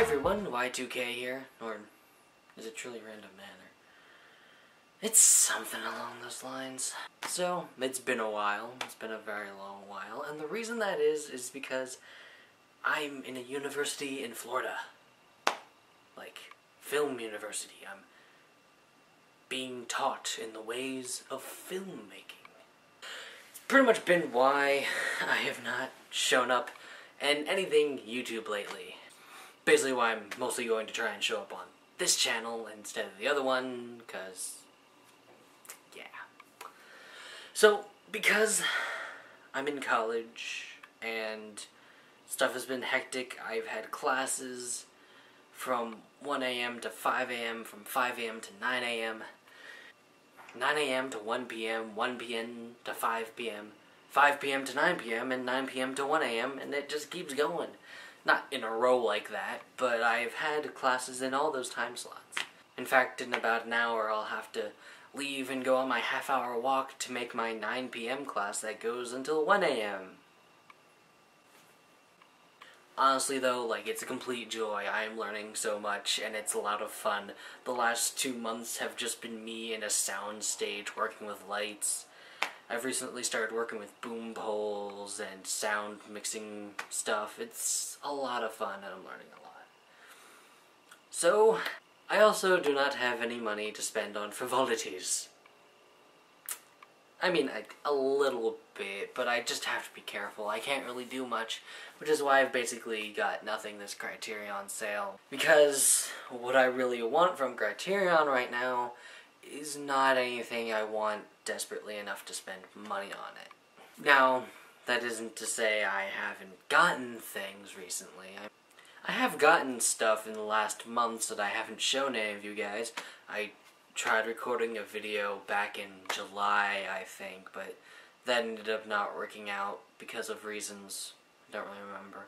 everyone, Y2K here, or is it truly random manner? It's something along those lines. So, it's been a while, it's been a very long while, and the reason that is because I'm in a university in Florida. Like, film university. I'm being taught in the ways of filmmaking. It's pretty much been why I have not shown up in anything YouTube lately. Basically why I'm mostly going to try and show up on this channel instead of the other one, because, yeah. So, because I'm in college and stuff has been hectic, I've had classes from 1 a.m. to 5 a.m., from 5 a.m. to 9 a.m., 9 a.m. to 1 p.m., 1 p.m. to 5 p.m., 5 p.m. to 9 p.m., and 9 p.m. to 1 a.m., and it just keeps going. Not in a row like that, but I've had classes in all those time slots. In fact, in about an hour, I'll have to leave and go on my half-hour walk to make my 9 p.m. class that goes until 1 a.m. Honestly though, like, it's a complete joy. I am learning so much, and it's a lot of fun. The last 2 months have just been me in a sound stage working with lights. I've recently started working with boom poles and sound mixing stuff. It's a lot of fun, and I'm learning a lot. So, I also do not have any money to spend on frivolities. I mean, a little bit, but I just have to be careful. I can't really do much, which is why I've basically got nothing this Criterion sale. Because what I really want from Criterion right now is not anything I want desperately enough to spend money on it. Now, that isn't to say I haven't gotten things recently. I have gotten stuff in the last months that I haven't shown any of you guys. I tried recording a video back in July, I think, but that ended up not working out because of reasons I don't really remember.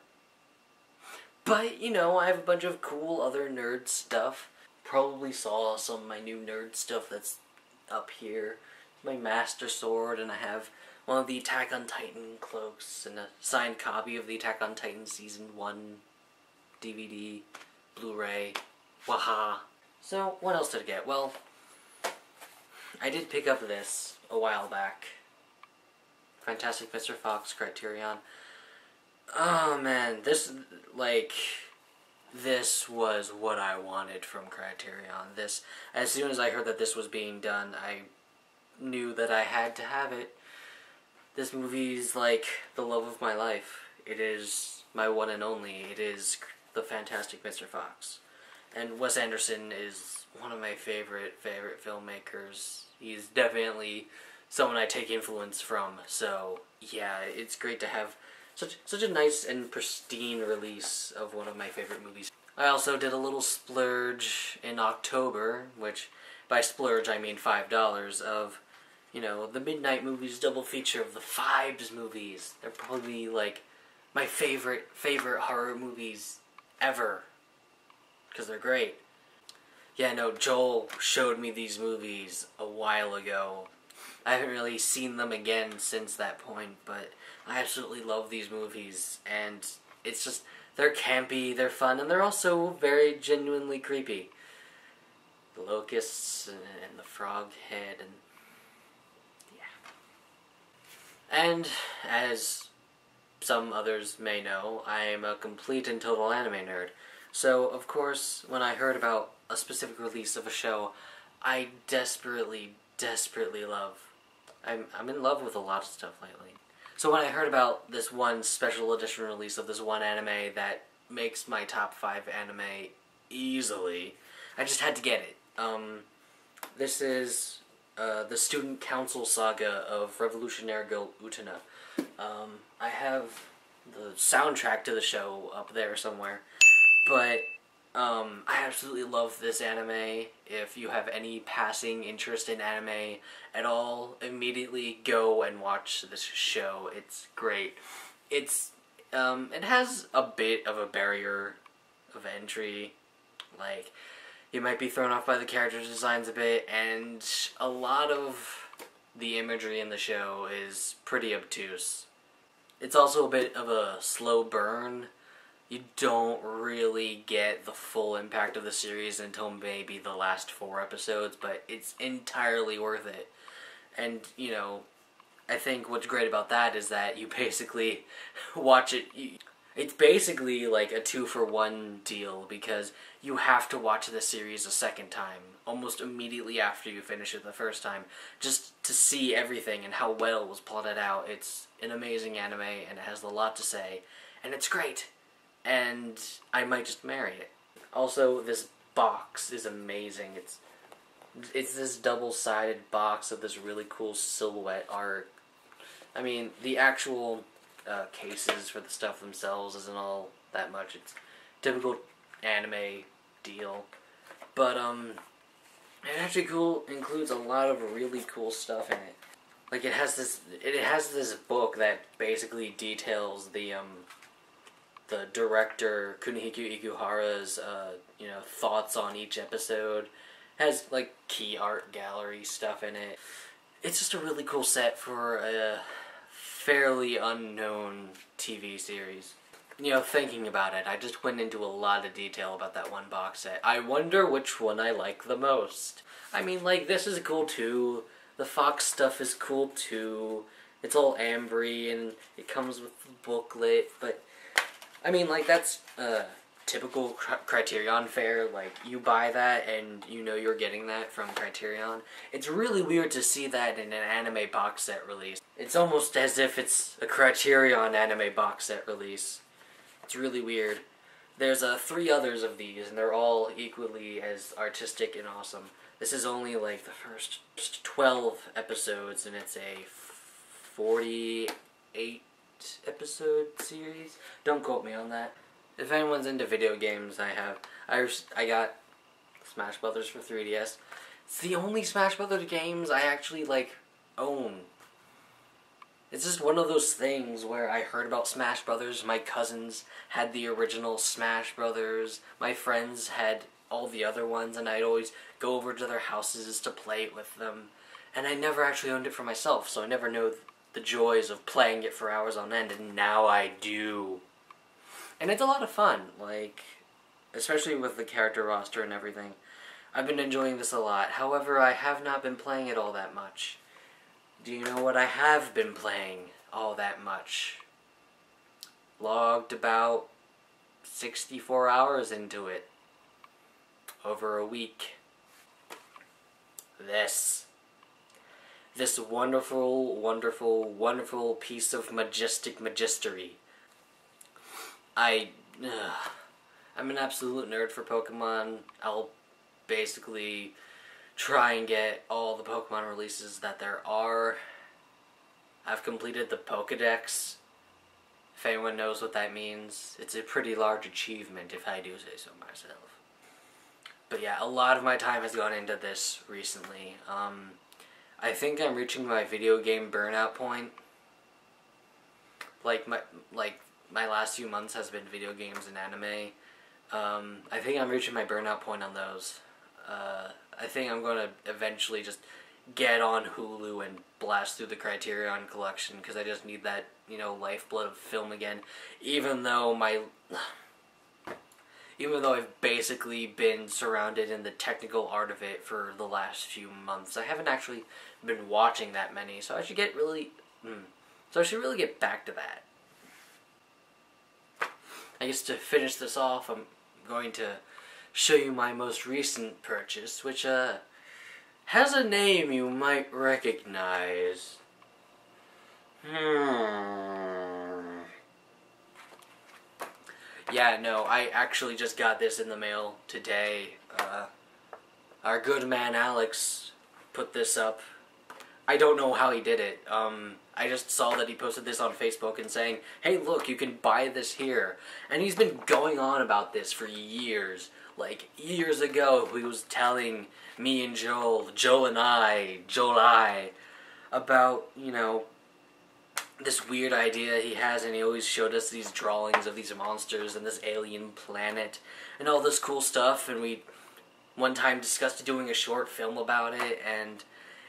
But, you know, I have a bunch of cool other nerd stuff. Probably saw some of my new nerd stuff that's up here. My Master Sword, and I have one of the Attack on Titan cloaks, and a signed copy of the Attack on Titan Season 1 DVD, Blu-ray, waha. So, what else did I get? Well, I did pick up this a while back. Fantastic Mr. Fox, Criterion. Oh man, this was what I wanted from Criterion. As soon as I heard that this was being done, I knew that I had to have it. This movie's like the love of my life. It is my one and only. It is the Fantastic Mr. Fox. And Wes Anderson is one of my favorite filmmakers. He's definitely someone I take influence from. So, yeah, it's great to have such a nice and pristine release of one of my favorite movies. I also did a little splurge in October, which by splurge I mean $5, of, you know, the Midnight Movies double feature of the Fibes movies. They're probably like my favorite horror movies ever, because they're great. Yeah, no, Joel showed me these movies a while ago. I haven't really seen them again since that point, but I absolutely love these movies, and it's just, they're campy, they're fun, and they're also very genuinely creepy. The locusts and the frog head, and yeah. And as some others may know, I am a complete and total anime nerd. So, of course, when I heard about a specific release of a show, I desperately love. I'm in love with a lot of stuff lately. So when I heard about this one special edition release of this one anime that makes my top 5 anime easily, I just had to get it. This is the Student Council Saga of Revolutionary Girl Utena. I have the soundtrack to the show up there somewhere, but I absolutely love this anime. If you have any passing interest in anime at all, immediately go and watch this show. It's great. It has a bit of a barrier of entry. Like, you might be thrown off by the character designs a bit, and a lot of the imagery in the show is pretty obtuse. It's also a bit of a slow burn. you don't really get the full impact of the series until maybe the last 4 episodes, but it's entirely worth it. And, you know, I think what's great about that is that you basically watch it. It's basically like a 2-for-1 deal, because you have to watch the series a second time, almost immediately after you finish it the first time, just to see everything and how well it was plotted out. It's an amazing anime, and it has a lot to say, and it's great. And I might just marry it. Also, this box is amazing. It's this double-sided box of this really cool silhouette art. I mean, the actual cases for the stuff themselves isn't all that much. It's typical anime deal. But, it actually includes a lot of really cool stuff in it. Like, it has this book that basically details the director Kunihiko Ikuhara's thoughts on each episode. Has like key art gallery stuff in it. It's just a really cool set for a fairly unknown TV series. You know, thinking about it, I just went into a lot of detail about that one box set. I wonder which one I like the most. I mean, like, this is cool too. The Fox stuff is cool too. It's all ambery and it comes with the booklet, but I mean, like, that's typical Criterion fare. Like, you buy that and you know you're getting that from Criterion. It's really weird to see that in an anime box set release. It's almost as if it's a Criterion anime box set release. It's really weird. There's 3 others of these, and they're all equally as artistic and awesome. This is only, like, the first 12 episodes, and it's a 48 episode series. Don't quote me on that. If anyone's into video games, I got Smash Brothers for 3DS. It's the only Smash Brothers games I actually own. It's just one of those things where I heard about Smash Brothers. My cousins had the original Smash Brothers. My friends had all the other ones, and I'd always go over to their houses to play it with them. And I never actually owned it for myself, so I never know the joys of playing it for hours on end, and now I do. And it's a lot of fun, like, especially with the character roster and everything. I've been enjoying this a lot. However, I have not been playing it all that much. Do you know what I have been playing all that much? Logged about 64 hours into it. Over a week. This wonderful, wonderful, wonderful piece of majestic magistery. I'm an absolute nerd for Pokemon. I'll basically try and get all the Pokemon releases that there are. I've completed the Pokedex. If anyone knows what that means, it's a pretty large achievement, if I do say so myself. But yeah, a lot of my time has gone into this recently. I think I'm reaching my video game burnout point. My last few months has been video games and anime. I think I'm reaching my burnout point on those. I think I'm going to eventually just get on Hulu and blast through the Criterion collection, because I just need that, lifeblood of film again. Even though I've basically been surrounded in the technical art of it for the last few months, I haven't actually been watching that many, so I should really get back to that. I guess to finish this off, I'm going to show you my most recent purchase, which has a name you might recognize. Yeah, no, I actually just got this in the mail today. Our good man Alex put this up. I don't know how he did it. I just saw that he posted this on Facebook and saying, hey, look, you can buy this here. And he's been going on about this for years. Like, years ago, he was telling me and Joel and I, about, this weird idea he has, and he always showed us these drawings of these monsters and this alien planet and all this cool stuff, and we one time discussed doing a short film about it, and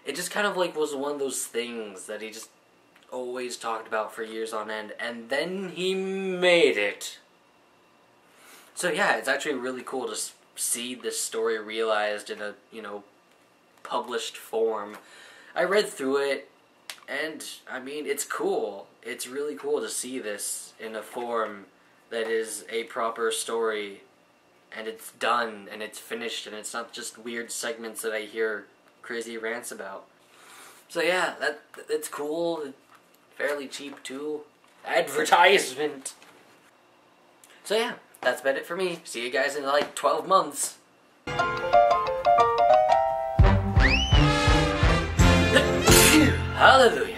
it just kind of was one of those things that he just always talked about for years on end, and then he made it. So yeah, it's actually really cool to see this story realized in a, published form. I read through it, and, I mean, it's cool. It's really cool to see this in a form that is a proper story, and it's done, and it's finished, and it's not just weird segments that I hear crazy rants about. So yeah, it's cool, fairly cheap too. Advertisement! So yeah, that's about it for me. See you guys in like 12 months. Hallelujah.